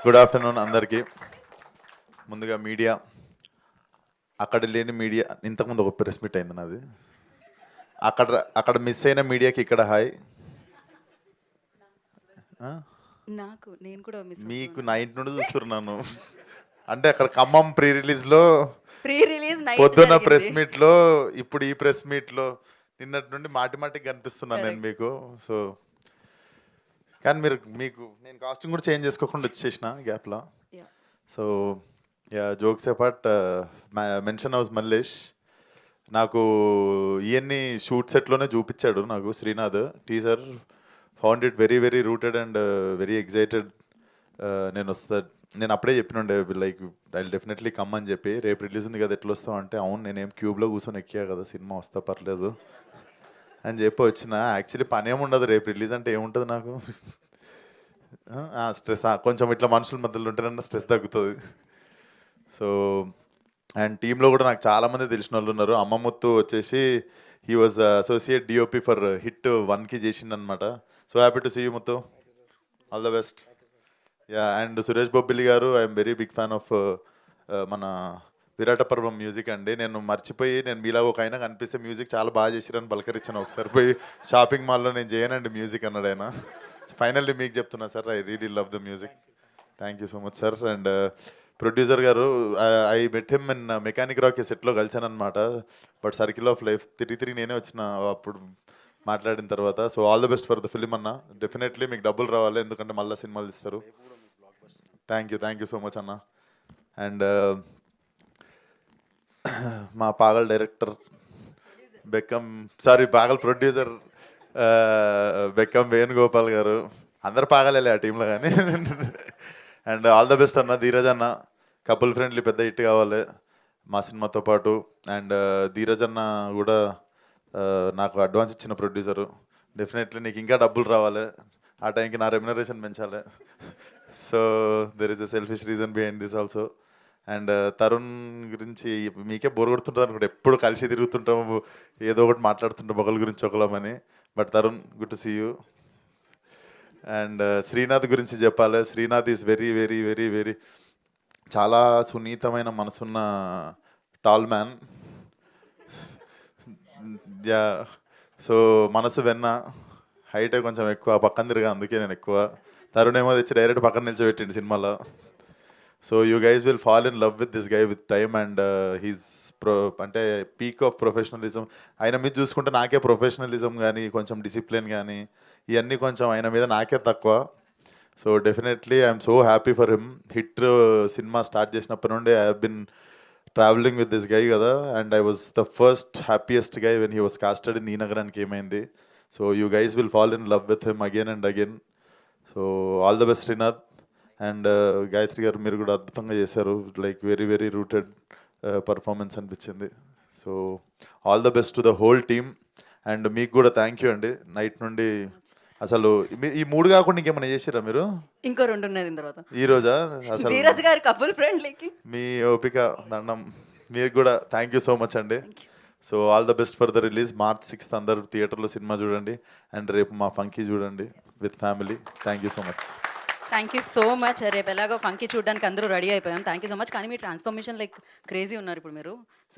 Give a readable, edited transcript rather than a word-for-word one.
Good afternoon అందరికీ. ముందుగా media, అక్కడ లేని మీడియా, ఇంతకుముందు ఒక ప్రెస్ మీట్ అయింది నాది, అక్కడ అక్కడ మిస్ అయిన మీడియాకి ఇక్కడ హాయ్. నేను కూడా మిస్ మీకు నైట్ నుండి చూస్తున్నాను. అంటే అక్కడ ఖమ్మం ప్రీ రిలీజ్లో, ప్రీ రిలీజ్ నైట్ పొద్దున్న ప్రెస్ మీట్లో, ఇప్పుడు ఈ ప్రెస్ మీట్లో, నిన్నటి నుండి మాటి మాటికి కనిపిస్తున్నాను నేను మీకు. సో కానీ మీకు నేను కాస్ట్యూమ్ కూడా చేంజ్ చేసుకోకుండా వచ్చేసిన గ్యాప్లో. So yeah, jokes apart, mansion house Mallesh నాకు ఇవన్నీ షూట్ సెట్లోనే చూపించాడు నాకు Srinath. Teaser found it very very rooted and very excited. నేను అప్పుడే చెప్పినుండే లైక్ ఐ డెఫినెట్లీ కమ్ అని చెప్పి. రేపు రిలీజ్ ఉంది కదా, ఎట్లా వస్తావు అంటే, అవును నేనేం క్యూబ్లో కూర్చొని ఎక్కా కదా, సినిమా వస్తా పర్లేదు అని చెప్పి వచ్చిన. యాక్చువల్లీ పని ఏముండదు, రేపు రిలీజ్ అంటే ఏముంటుంది నాకు, స్ట్రెస్ కొంచెం ఇట్లా మనుషుల మధ్యలో ఉంటేనన్నా స్ట్రెస్ తగ్గుతుంది. సో అండ్ టీంలో కూడా నాకు చాలామంది తెలిసిన వాళ్ళు ఉన్నారు. అమ్మముత్తు వచ్చేసి he was associate DOP for Hit 1కి చేసిండనమాట. So happy to see you Muthu, all the best. Yeah, and Suresh Bobbili garu, I'm very big fan of మన విరాట పర్వం మ్యూజిక్ అండి. నేను మర్చిపోయి, నేను మీలాగా ఒక అయినా కనిపిస్తే మ్యూజిక్ చాలా బాగా చేసిరని పలకరించాను. ఒకసారి పోయి షాపింగ్ మాల్లో నేను చేయనండి మ్యూజిక్ అన్నాడు ఆయన. ఫైనల్లీ మీకు చెప్తున్నా sir, I really love the music. Thank you so much sir. And producer garu, I met him in mechanic rock సెట్లో కలిసానమాట. బట్ సర్కిల్ ఆఫ్ లైఫ్ తిరిగి నేనే వచ్చిన అప్పుడు మాట్లాడిన తర్వాత. So all the best for the film అన్న. డెఫినెట్లీ మీకు డబ్బులు రావాలి, ఎందుకంటే మళ్ళీ సినిమాలు ఇస్తారు. థ్యాంక్ యూ సో మచ్ అన్న. అండ్ మా పాగల్ డైరెక్టర్ పాగల్ ప్రొడ్యూసర్ బెక్కం వేణుగోపాల్ గారు, అందరు పాగలేలే ఆ టీంలో కానీ. అండ్ ఆల్ ద బెస్ట్ అన్న. ధీరజ్ అన్న, కపుల్ ఫ్రెండ్లీ పెద్ద హిట్ కావాలి మా సినిమాతో పాటు. అండ్ ధీరజ్ అన్న కూడా నాకు అడ్వాన్స్ ఇచ్చిన ప్రొడ్యూసరు. డెఫినెట్లీ నీకు ఇంకా డబ్బులు రావాలి, ఆ టైంకి నా రెమ్యునరేషన్ పెంచాలి. So there is a selfish reason behind this also. And Tarun గురించి మీకే బోర్ కొడుతుంటుంది అనుకుంటే, ఎప్పుడు కలిసి తిరుగుతుంటాము, ఏదో ఒకటి మాట్లాడుతుంటాం ఒకరి గురించి ఒకళ్ళమని. But Tarun, good to see you. And Srinath గురించి చెప్పాలి. Srinath is very very very very చాలా సున్నితమైన మనసున్న టాల్ మ్యాన్. యా, సో మనసు వెన్న, హైటే కొంచెం ఎక్కువ, పక్కన తిరిగా, అందుకే నేను ఎక్కువ. తరుణ్ ఏమో తెచ్చి డైరెక్ట్ పక్కన నిల్చోబెట్టిండు సినిమాలో. So you guys will fall in love with this guy with time. And he's అంటే పీక్ ఆఫ్ ప్రొఫెషనలిజం. ఆయన మీద చూసుకుంటే నాకే ప్రొఫెషనలిజం కానీ, కొంచెం డిసిప్లిన్ కానీ, ఇవన్నీ కొంచెం ఆయన మీద నాకే తక్కువ. So definitely I'm so happy for him. Hit cinema start చేసినప్పటి నుండి I have been travelling with this guy కదా. And I was the first happiest guy when he was casted in ఈ నగరానికి ఏమైంది. So you guys will fall in love with him again and again. So all the best Srinath. And Gayatri garu, మీరు కూడా అద్భుతంగా చేశారు. Like very very rooted performance అనిపించింది. So all the best to the whole team. And మీకు కూడా thank you అండి. Night నుండి అసలు ఈ 3 కాకుండా ఇంకేమైనా చేసిరా మీరు? ఇంకో 2 ఉన్నాయి తర్వాత. ఈ రోజా? అసలు ధీరజ్ గారి కపుల్ ఫ్రెండ్లీకి మీ ఓపిక దండం. మీరు కూడా థ్యాంక్ యూ సో మచ్ అండి. So all the best for the release. March 6th అందరూ థియేటర్లో సినిమా చూడండి. అండ్ రేపు మా ఫంకీ చూడండి with family. Thank you so much. Thank you so much. రేపు ఎలాగో ఫంకీ చూడడానికి అందరూ రెడీ అయిపోయాం. Thank you so much. కానీ మీ ట్రాన్స్ఫర్మేషన్ లైక్ క్రేజీ ఉన్నారు ఇప్పుడు మీరు.